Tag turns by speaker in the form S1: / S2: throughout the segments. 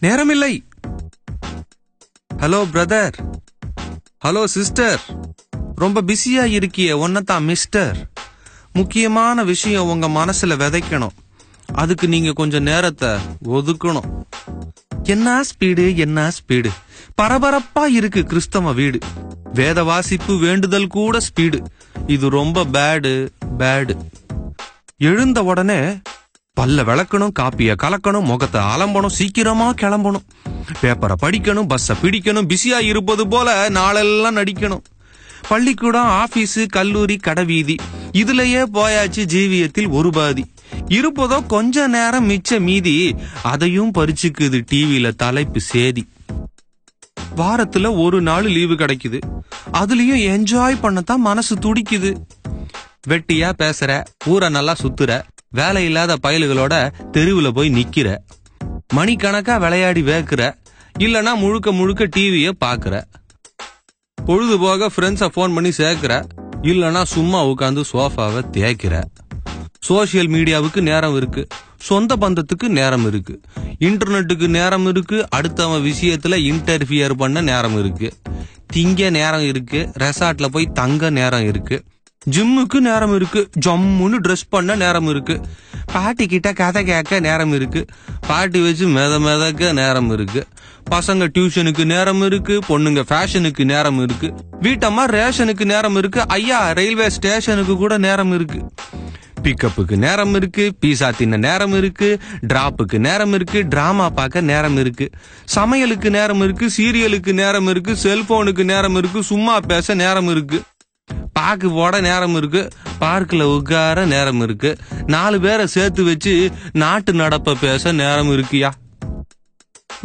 S1: நேரமில்லை. Hello brother, hello sister, ரொம்ப பிஸியா இருக்கிய ஒன்னதான் மிஸ்டர். முக்கியமான விஷயம் உங்க மனசுல விதைக்கணும். அதுக்கு நீங்க கொஞ்சம் நேரத்தை ஒதுக்கணும். என்ன ஸ்பீடு, என்ன ஸ்பீடு, பரபரப்பா இருக்கு கிறிஸ்தவ வீடு. வேத வாசிப்பு வேண்டுதல் கூட ஸ்பீடு. இது ரொம்ப பேடு பேடு. எழுந்த உடனே பல்ல விளக்கணும், காப்பிய கலக்கணும், முகத்தை அலம்பணும், சீக்கிரமா கிளம்பணும், பேப்பரை படிக்கணும், பஸ்ஸ பிடிக்கணும், பிஸியா இருப்பது போல நாளெல்லாம் நடிக்கணும். பள்ளிக்கூடம், ஆபீஸ், கல்லூரி, கடைவீதி, இதுலயே போயாச்சு ஜீவியத்தில் ஒரு பாதி. இருப்பதோ கொஞ்ச நேரம் மிச்ச மீதி, அதையும் பறிச்சுக்குது டிவியில தலைப்பு சேதி. வாரத்துல ஒரு நாள் லீவு கிடைக்குது, அதுலயும் என்ஜாய் பண்ணத்தான் மனசு துடிக்குது. வெட்டியா பேசுற, ஊரை நல்லா சுத்துற, வேலை இல்லாத பயல்களோட தெருவுல போய் நிக்கிற, மணிக்கணக்கா விளையாடி வேக்குற, இல்லனா முழுக்க முழுக்க டிவிய பாக்குற, பொழுதுபோக ஃப்ரெண்ட்ஸ போன் பண்ணி சேர்க்கிற, இல்லனா சும்மா உட்காந்து சோஃபாவை தேய்க்கிற. சோசியல் மீடியாவுக்கு நேரம் இருக்கு, சொந்த பந்தத்துக்கு நேரம் இருக்கு, இன்டர்நெட்டுக்கு நேரம் இருக்கு, அடுத்தவன் விஷயத்துல இன்டர்ஃபியர் பண்ண நேரம் இருக்கு, திங்க நேரம் இருக்கு, ரெசார்ட்ல போய் தங்க நேரம் இருக்கு, ஜிம்முக்கு நேரம் இருக்கு, ஜம்முன்னு ட்ரெஸ் பண்ண நேரம் இருக்கு, பாட்டி கிட்ட கதை கேட்க நேரம் இருக்கு, பாட்டி வச்சு மெதக்க நேரம் இருக்கு, பசங்க டியூஷனுக்கு நேரம் இருக்கு, பொண்ணுங்க ஃபேஷனுக்கு நேரம் இருக்கு, வீட்டம்மா ரேஷனுக்கு நேரம் இருக்கு, ஐயா ரயில்வே ஸ்டேஷனுக்கு கூட நேரம் இருக்கு, பிக்கப்புக்கு நேரம் இருக்கு, பீஸா தின்ன நேரம் இருக்கு, டிராப்புக்கு நேரம் இருக்கு, டிராமா பார்க்க நேரம் இருக்கு, சமையலுக்கு நேரம் இருக்கு, சீரியலுக்கு நேரம் இருக்கு, செல்போனுக்கு நேரம் இருக்கு, சும்மா பேச நேரம் இருக்கு, பாக்கு போட நேரம் இருக்கு, பார்க்ல உட்கார நேரம் இருக்கு, 4 பேரை சேர்த்து வச்சு நாட்டு நடப்ப பேச நேரம் இருக்குயா.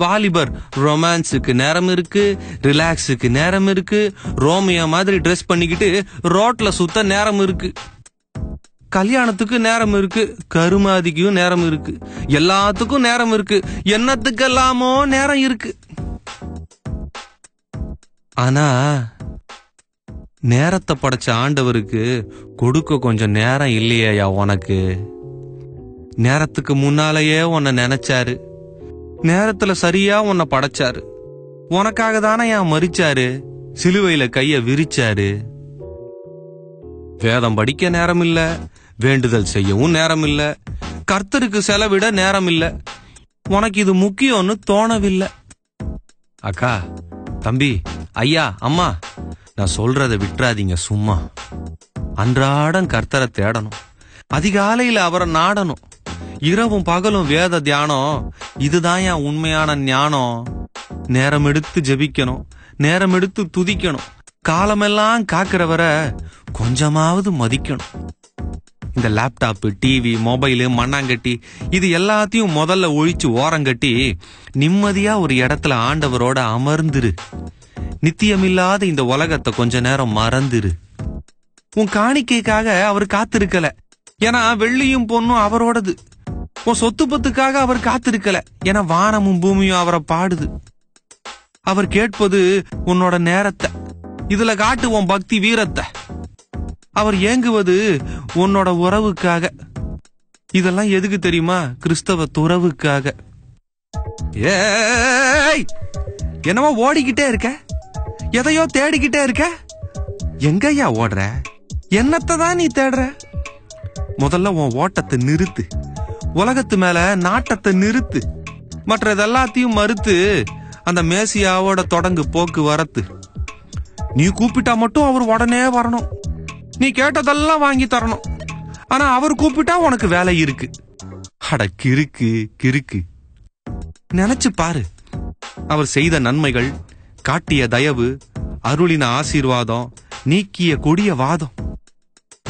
S1: வாலிபர் ரொமான்ஸுக்கு நேரம் இருக்கு, ரிலாக்ஸுக்கு நேரம் இருக்கு, ரோமியா மாதிரி ட்ரெஸ் பண்ணிக்கிட்டு ரோட்ல சுத்த நேரம் இருக்கு, கல்யாணத்துக்கு நேரம் இருக்கு, கருமாதிக்கும் நேரம் இருக்கு, எல்லாத்துக்கும் நேரம் இருக்கு, என்னத்துக்கெல்லாமோ நேரம் இருக்கு. ஆனா நேரத்தை படைச்ச ஆண்டவருக்கு கொடுக்க கொஞ்சம் நேரம் இல்லையா உனக்கு? நேரத்துக்கு முன்னாலேயே உன்னை நினைச்சாரு, நேரத்துல சரியா உன்னை படைச்சாரு, உனக்காக தானே ஏன் மரிச்சாரு, சிலுவையில கைய விரிச்சாரு. வேதம் படிக்க நேரம் இல்ல, வேண்டுதல் செய்யவும் நேரம் இல்ல, கர்த்தருக்கு செலவிட நேரம் இல்ல, உனக்கு இது முக்கியம்னு தோணவில்லை. அக்கா, தம்பி, ஐயா, அம்மா, நான் சொல்றத விட்டுறாதீங்க சும்மா. அன்றாடம் கர்த்தரை தேடணும், அதிகாலையில அவரை நாடணும், இரவும் பகலும் வேத தியானம், இதுதான் என் உண்மையான ஞானம். நேரம் எடுத்து ஜெபிக்கணும், நேரம் எடுத்து துதிக்கணும், காலமெல்லாம் காக்கிறவரை கொஞ்சமாவது மதிக்கணும். இந்த லேப்டாப், டிவி, மொபைலு, மண்ணாங்கட்டி, இது எல்லாத்தையும் முதல்ல ஒழிச்சு ஓரங்கட்டி நிம்மதியா ஒரு இடத்துல ஆண்டவரோட அமர்ந்துரு. நித்தியமில்லாத இந்த உலகத்தை கொஞ்ச நேரம் மறந்துரு. உன் காணிக்கைக்காக அவர் காத்திருக்கல, ஏன்னா வெள்ளியும் பொண்ணும் அவரோடது. உன் சொத்து பத்துக்காக அவர் காத்திருக்கல, ஏன்னா வானமும் பூமியும் அவரை பாடுது. அவர் கேட்பது உன்னோட நேரத்தை, இதுல காட்டு உன் பக்தி வீரத்தை. அவர் ஏங்குவது உன்னோட உறவுக்காக. இதெல்லாம் எதுக்கு தெரியுமா? கிறிஸ்தவ துறவுக்காக. ஏய், என்னவோ ஓடிக்கிட்டே இருக்க, எதையோ தேடிக்கிட்டே இருக்க. எங்கய்யா ஓடுற? என்னத்தை தான் நீ தேடுற? முதல்ல உன் ஓட்டத்தை நிறுத்து, உலகத்து மேல நாட்டத்தை நிறுத்து, மற்ற எல்லாத்தையும் மறுத்து அந்த மேசியாவோட தொடங்கு போக்கு வரத்து. நீ கூப்பிட்டா மட்டும் அவர் உடனே வரணும், நீ கேட்டதெல்லாம் வாங்கி தரணும். ஆனா அவர் கூப்பிட்டா உனக்கு வேலை இருக்கு. அட கிறுக்கு கிறுக்கு, நினைச்சு பாரு. அவர் செய்த நன்மைகள், காட்டிய தயவு, அருளின ஆசீர்வாதம், நீக்கிய கொடிய வாதம்.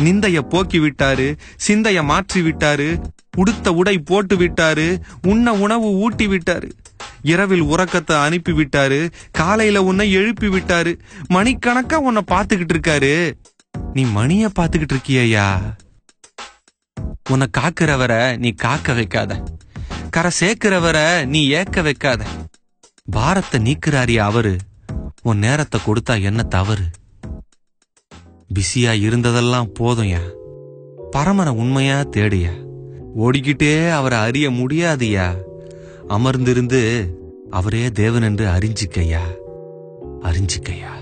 S1: நிந்தைய போக்கி விட்டாரு, சிந்தைய மாற்றி விட்டாரு, உடுத்த உடை போட்டு விட்டாரு, உண்ண உணவு ஊட்டி விட்டாரு, இரவில் உறக்கத்தை அனுப்பி விட்டாரு, காலையில உன்னை எழுப்பி விட்டாரு, மணிக்கணக்கா உன்னை பாத்துக்கிட்டு இருக்காரு. நீ மணிய பாத்துக்கிட்டு இருக்கியா? உன்னை காக்கிறவரை நீ காக்க வைக்காத, கரை சேர்க்கிறவரை நீ ஏக்க வைக்காத. பாரத்தை நீக்கிறாரியா அவரு, உன் நேரத்தை கொடுத்தா என்ன தவறு? பிஸியா இருந்ததெல்லாம் போதும்யா, பரமன உண்மையா தேடியா. ஓடிக்கிட்டே அவரை அறிய முடியாதுயா. அமர்ந்திருந்து அவரே தேவன் என்று அறிஞ்சிக்கையா, அறிஞ்சிக்கையா.